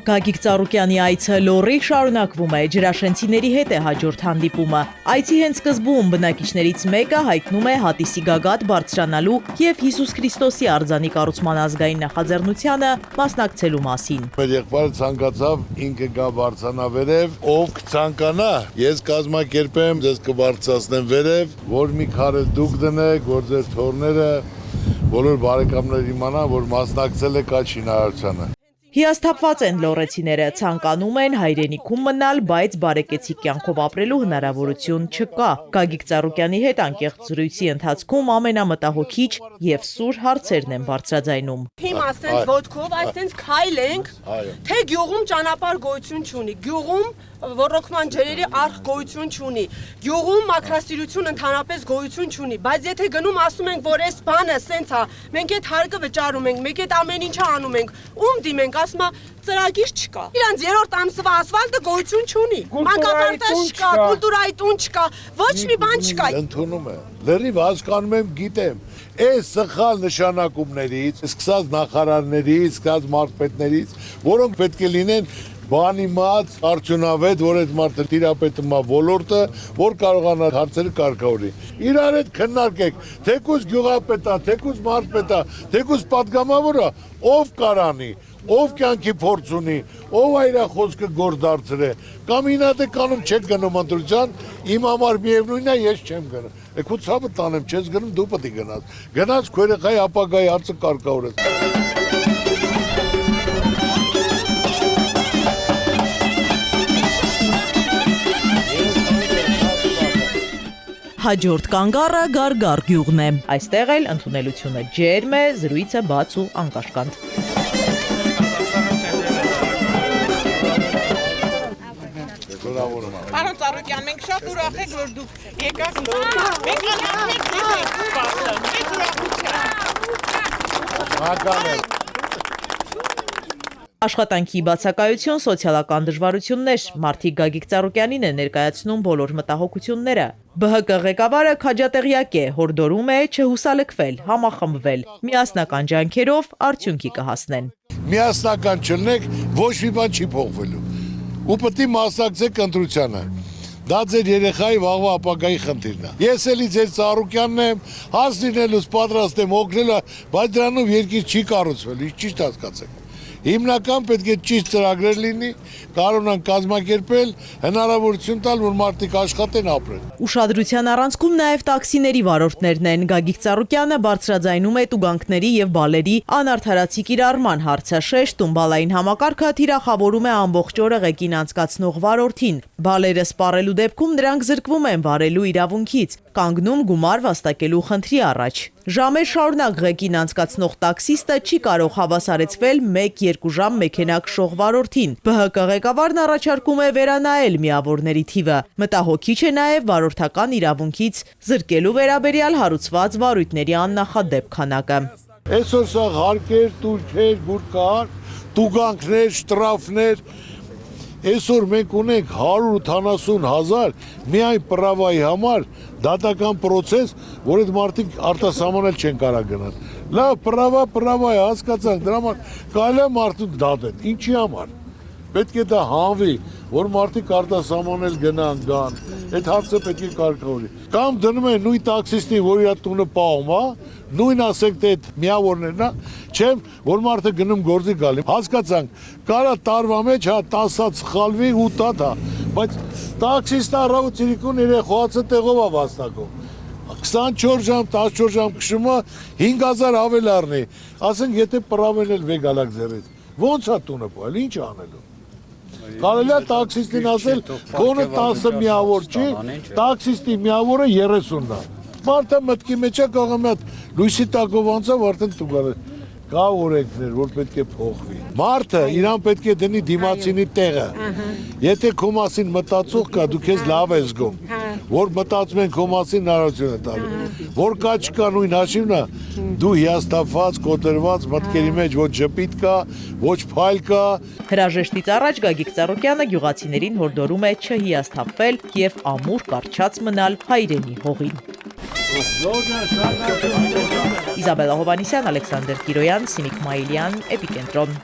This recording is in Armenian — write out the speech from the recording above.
Գագիկ Ծառուկյանի այցը լոռի շարունակվում է, ջրաշենցիների հետ է հաջորդ հանդիպումը։ Այցի հենց սկզբում բնակիչներից մեկը հայտնում է հատիսի գագաթ բարձրանալու և Հիսուս Քրիստոսի արձանի կառուցման ազգային նախաձեռնությանը մասնակցելու մասին։ Մեր եղբայրը ցանկացավ ինքը գա բարձրանա վերև, ով կցանկանա, ես կազմակերպեմ, ձեզ կբարձրացնեմ վերև, որ մի քարը դուք դնեք, որ ձեր թոռները բոլոր բարեկամներ իմանան, որ մասնակցել եք այդ շինարարությանը։ Հիասթափված են լոռեցիները, ցանկանում են հայրենիքում մնալ, բայց բարեկեցիկ կյանքով ապրելու հնարավորություն չկա։ Գագիկ Ծառուկյանի հետ անկեղծ զրույցի ընթացքում ամենամտահոգիչ և սուր հարցերն են բարձրաձայնում։ Հիմա ասենց ոտքով, այսենց քայլենք, թե գյուղում ճանապարհ գոյություն չունի, գյուղում ոռոգման ջրերի արխ գոյություն չունի, գյուղում մաքրասիրություն ընդհանրապես գոյություն չունի, բայց եթե գնում ասում ենք, որ այս բանը սենց է, մենք այդ հարկը վճարում ենք, մենք այդ ամեն ինչը անում ենք, ում դիմենք, ասում է ծրագիր չկա։ Իրանց երրորդ ամսվա ասֆալտը գոյություն չունի, մանկապարտեզ չկա, կուլտուրայի տուն չկա, ոչ մի բան չկա։ Ընդունում է, լրիվ հասկանում եմ, գիտեմ, այս սխալ նշանակումներից, սկսած նախարարներից, սկսած մարզպետներից, որոնք պետք է լինեն բանիմաց, արդյունավետ, որ այդ մարդը տիրապետում է ոլորտը, որ կարողանա հարցերը կարգավորի։ Իրար հետ քննարկեք, թեկուզ գյուղապետա, թեկուզ մարզպետա, թեկուզ պատգամավորը, ով կարանի, ով կյանքի փորձ ունի, ով այրա խոսքը գործ դարձրե, կամ ինատ է կանում չեք գնում ընտրության, իմ համար միևնույնն է, ես չեմ գնում։ Եկու ցավը տանեմ, չես գնում, դու պետք է գնաս։ Գնաց քո երեխայի ապագայի հարցը կարգավորես։ Հաջորդ կանգառը Գարգար գյուղն է։ Այստեղ էլ ընդունելությունը ջերմ է, զրույցը բաց ու անկաշկանդ։ Պարոն Ծառուկյան, մենք շատ ուրախ ենք, որ դուք եկաք մենք Աշխատանքի բացակայություն, սոցիալական դժվարություններ, մարդիկ Գագիկ Ծառուկյանին է ներկայացնում բոլոր մտահոգությունները։ ԲՀԿ ղեկավարը քաջատեղյակ է, հորդորում է չհուսալքվել, համախմբվել, միասնական ջանքերով արդյունքի կհասնեն։ Միասնական չլնեք, ոչ մի բան չի փոխվելու։ Ու պետք է մասնակցեք ընտրությանը։ Դա ձեր երեխայի վաղվա ապագայի խնդիրն է։ Ես էլի ձեր Ծառուկյանն եմ, հասնելուց պատրաստ եմ օգնել, բայց դրանով երկիր չի կառուցվել, ճիշտ հասկացեք։ Հիմնական պետք է ճիշտ ծրագրեր լինի, կարողանան կազմակերպել, հնարավորություն տալ, որ մարդիկ աշխատեն ապրեն։ Ուշադրության առանցքում նաև տաքսիների վարորդներն են։ Գագիկ Ծառուկյանը բարձրաձայնում է տուգանքների և բալերի անարդարացի կիրառման հարցը, շեշտում բալային համակարգը թիրախավորում է ամբողջ օրը ղեկին անցկացնող վարորդին։ Բալերը սպառելու դեպքում նրանք զրկվում են վարելու իրավունքից, կանգնում գումար վաստակելու խնդրի առաջ։ Ժամեր շարունակ ղեկին անցկացնող տաքսիստը չի կարող հավասարեցվել 1-2 ժամ մեքենա քշող վարորդին։ ԲՀԿ ղեկավարն առաջարկում է վերանայել միավորների թիվը։ Մտահոգիչ է նաև վարորդական իրավունքից զրկելու վերաբերյալ հարուցված վարույթների աննախադեպ քանակը։ Այսօր սա հարկեր, տուրքեր, բուրկահար, տուգանքներ, շտրաֆներ, այսօր մենք ունենք 180,000 միայն պրավայի համար դատական պրոցես, որ այդ մարդիկ արտասահմանել չեն կարող գնալ։ Լավ, պրավա է, հասկացանք, դրա համար կարելի է մարդուն դատել, ինչի համար։ Պետք է դա հանվի, որ մարդիկ արտասահմանել գնան, գան, այդ հարցը պետք է կարգավորի։ Կամ դնում են նույն տաքսիստին, որ իր տունը պահում է, նույն ասեք թե այդ միավորներն է, չեմ, որ մարդը գնում գործի գալի։ Հասկացանք, կարա տարվա մեջ 10-ած սխալվի 8-ա, բայց տաքսիստը առավոտ ցիրիկուն երեխաացը տեղով է վաստակում։ 24 ժամ, 14 ժամ քշում է 5000 ավել առնի։ Ասենք եթե պրավեն էլ վեգալակ ձեռից։ Ոնց է տունը պահել, ինչ անելու։ Կարելի է տաքսիստին ասել, քոնը 10 միավոր չի, տաքսիստի միավորը 30-ն է։ Մարդը մտքի մեջ է կաղում է լույսի տակով անցավ, արդեն տուգալ է։ Կա օրենքներ, որ պետք է փոխվի։ Մարդը իրան պետք է դնի դիմացինի տեղը։ Եթե քո մասին մտածող կա, դու քեզ լավ ես զգում, որ մտածում են քո մասին հնարավորություն է տալու։ Որ կա չկա նույն հաշիվն է, դու հիասթափված, կոտրված, մտքերի մեջ ոչ ժպիտ կա, ոչ փայլ կա։ Հրաժեշտից առաջ Գագիկ Ծառուկյանը գյուղացիներին հորդորում է չհիասթափվել և ամուր կառչած մնալ հայրենի հողին։ Իզաբելլա Հովհաննիսյան, Ալեքսանդր Կիրոյան, Սինիկ Մայիլյան, Էպիկենտրոն։